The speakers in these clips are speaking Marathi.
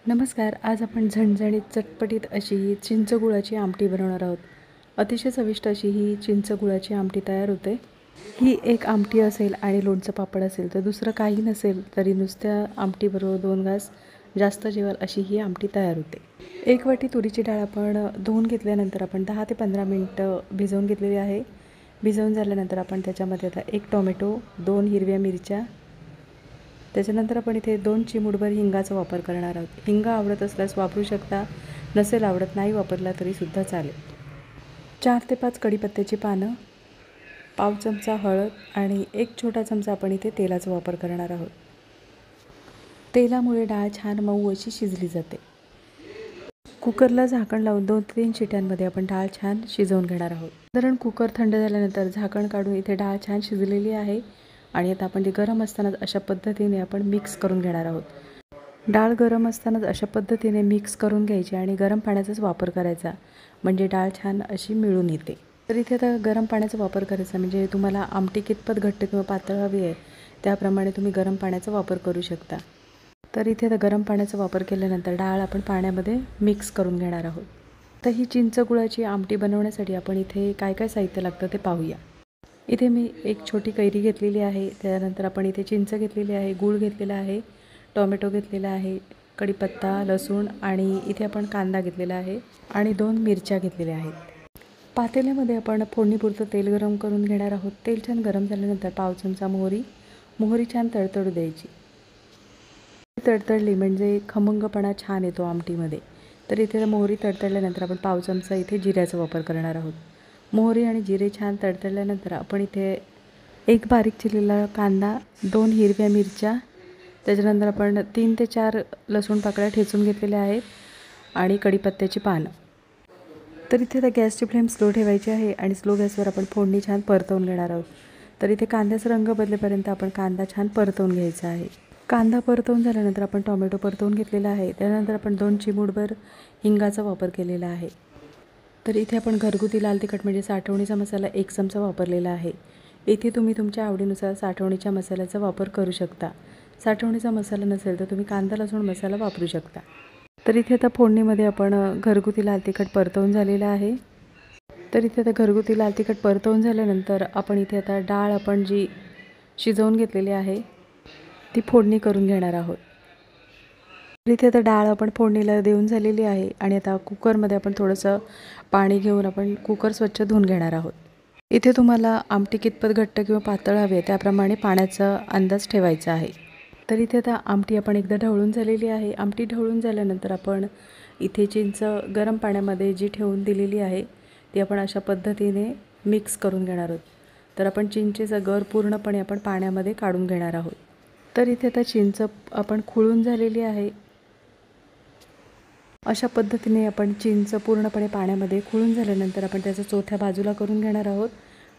नमस्कार. आज आपण झणझणीत चटपटीत अशी ही चिंचगुळाची आमटी बनवणार आहोत. अतिशय चविष्ट अशी ही चिंचगुळाची आमटी तयार होते. ही एक आमटी असेल आणि लोणचं पापड असेल तर दुसरं काही नसेल तरी नुसत्या आमटीबरोबर 2 घास जास्त जेवाल अशी ही आमटी तयार होते. 1 वाटी तुरीची डाळ आपण धुवून घेतल्यानंतर आपण 10 ते 15 मिनिटं भिजवून घेतलेली आहे. भिजवून झाल्यानंतर आपण त्याच्यामध्ये आता 1 टोमॅटो, 2 हिरव्या मिरच्या, त्याच्यानंतर आपण इथे 2 चिमूटभर हिंगाचा वापर करणार आहोत. हिंग आवडत असल्यास वापरू शकता, नसेल आवडत नाही वापरला तरीसुद्धा चालेल. 4 ते 5 कढीपत्त्याची पानं, पाव चमचा हळद आणि 1 छोटा चमचा आपण इथे तेलाचा वापर करणार आहोत. तेलामुळे डाळ छान मऊ अशी शिजली जाते. कुकरला झाकण लावून 2 ते 3 शिट्यांमध्ये आपण डाळ छान शिजवून घेणार आहोत. साधारण कुकर थंड झाल्यानंतर झाकण काढून इथे डाळ छान शिजलेली आहे आणि आता आपण ती गरम असतानाच अशा पद्धतीने आपण मिक्स करून घेणार आहोत. डाळ गरम असतानाच अशा पद्धतीने मिक्स करून घ्यायची आणि गरम पाण्याचाच वापर करायचा, म्हणजे डाळ छान अशी मिळून येते. तर इथे आता गरम पाण्याचा वापर करायचा, म्हणजे तुम्हाला आमटी कितपत घट्ट किंवा पातळ हवी आहे त्याप्रमाणे तुम्ही गरम पाण्याचा वापर करू शकता. तर इथे आता गरम पाण्याचा वापर केल्यानंतर डाळ आपण पाण्यामध्ये मिक्स करून घेणार आहोत. तर ही चिंचगुळाची आमटी बनवण्यासाठी आपण इथे काय काय साहित्य लागतं ते पाहूया. इथे मी एक छोटी कैरी घेतलेली आहे, त्यानंतर आपण इथे चिंच घेतलेली आहे, गूळ घेतलेला आहे, टोमॅटो घेतलेला आहे, कढीपत्ता, लसूण आणि इथे आपण कांदा घेतलेला आहे आणि 2 मिरच्या घेतलेल्या आहेत. पातेल्यामध्ये आपण फोडणीपुरतं तेल गरम करून घेणार आहोत. तेल छान गरम झाल्यानंतर पाव चमचा मोहरी छान तडतडू द्यायची. तडतडली म्हणजे खमंगपणा छान येतो आमटीमध्ये. तर इथे मोहरी तडतडल्यानंतर आपण पाव चमचा इथे जिऱ्याचा वापर करणार आहोत. मोहरी आणि जिरे छान तडतडल्यानंतर आपण इथे 1 बारीक चिरलेला कांदा, 2 हिरव्या मिरच्या, त्याच्यानंतर आपण 3 ते 4 लसूण पाकळ्या ठेचून घेतलेल्या आहेत आणि कढीपत्त्याची पानं. तर इथे आता गॅसची फ्लेम स्लो ठेवायची आहे आणि स्लो गॅसवर आपण फोडणी छान परतवून घेणार आहोत. तर इथे कांद्याचा रंग बदलेपर्यंत आपण कांदा छान परतवून घ्यायचा आहे. कांदा परतवून झाल्यानंतर आपण टोमॅटो परतवून घेतलेला आहे. त्यानंतर आपण 2 चिमूटभर हिंगाचा वापर केलेला आहे. तर इथे आपण घरगुती लाल तिखट म्हणजे साठवणीचा मसाला 1 चमचा वापरलेला आहे. इथे तुम्ही तुमच्या आवडीनुसार साठवणीच्या मसाल्याचा वापर करू शकता. साठवणीचा मसाला नसेल तर तुम्ही कांदा लसूण मसाला वापरू शकता. तर इथे आता फोडणीमध्ये आपण घरगुती लाल तिखट परतवून झालेलं आहे. तर इथे आता घरगुती लाल तिखट परतवून झाल्यानंतर आपण इथे आता डाळ आपण जी शिजवून घेतलेली आहे ती फोडणी करून घेणार आहोत. तर इथे आता डाळ आपण फोडणीला देऊन झालेली आहे आणि आता कुकरमध्ये आपण थोडंसं पाणी घेऊन आपण कुकर स्वच्छ धुवून घेणार आहोत. इथे तुम्हाला आमटी कितपत घट्ट किंवा पातळ हवी आहे त्याप्रमाणे पाण्याचा अंदाज ठेवायचा आहे. तर इथे आता आमटी आपण एकदा ढवळून झालेली आहे. आमटी ढवळून झाल्यानंतर आपण इथे चिंच गरम पाण्यामध्ये जी ठेवून दिलेली आहे ती आपण अशा पद्धतीने मिक्स करून घेणार आहोत. तर आपण चिंचेचा गर पूर्णपणे आपण पाण्यामध्ये काढून घेणार आहोत. तर इथे आता चिंच आपण खुळून झालेली आहे. अशा पद्धतीने आपण चिंच पूर्णपणे पाण्यामध्ये खुळून झाल्यानंतर आपण त्याचं चोथ्या बाजूला करून घेणार आहोत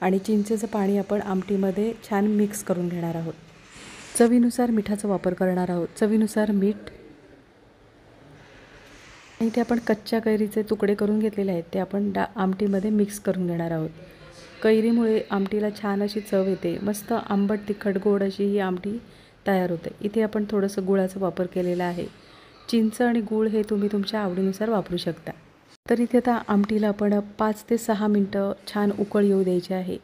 आणि चिंचेचं पाणी आपण आमटीमध्ये छान मिक्स करून घेणार आहोत. चवीनुसार मिठाचा वापर करणार आहोत. चवीनुसार मीठ. इथे आपण कच्च्या कैरीचे तुकडे करून घेतलेले आहेत ते आपण आमटीमध्ये मिक्स करून घेणार आहोत. कैरीमुळे आमटीला छान अशी चव येते. मस्त आंबट तिखट गोड अशी ही आमटी तयार होते. इथे आपण थोडंसं गुळाचा वापर केलेला आहे. चिंच आणि गूळ हे तुम्ही तुमच्या आवडीनुसार वापरू शकता. तर इथे आता आमटीला आपण 5 ते 6 मिनटं छान उकळ येऊ द्यायची आहे,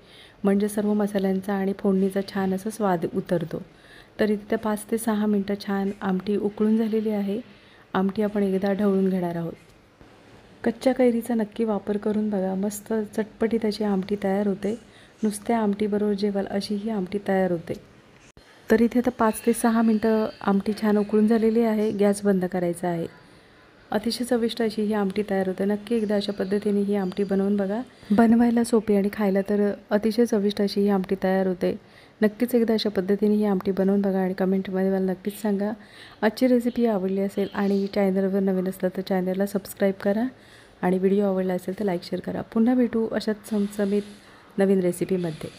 म्हणजे सर्व मसाल्यांचा आणि फोडणीचा छान असा स्वाद उतरतो. तर इथे 5 ते 6 मिनटं छान आमटी उकळून झालेली आहे. आमटी आपण एकदा ढवळून घेणार आहोत. कच्च्या कैरीचा नक्की वापर करून बघा. मस्त चटपटीत अशी आमटी तयार होते. नुसत्या आमटीबरोबर जेवाल अशी ही आमटी तयार होते. तर इथे आता 5 ते 6 मिनटं आमटी छान उकळून झालेली आहे. गॅस बंद करायचा आहे. अतिशय चविष्ट अशी ही आमटी तयार होते. नक्की एकदा अशा पद्धतीने ही आमटी बनवून बघा. बनवायला सोपी आणि खायला तर अतिशय चविष्ट अशी ही आमटी तयार होते. नक्कीच एकदा अशा पद्धतीने ही आमटी बनवून बघा आणि कमेंटमध्ये मला नक्कीच सांगा. आजची रेसिपी आवडली असेल आणि चॅनलवर नवीन असलं तर चॅनलला सबस्क्राईब करा आणि व्हिडिओ आवडला असेल तर लाईक शेअर करा. पुन्हा भेटू अशाच चमचमीत नवीन रेसिपीमध्ये.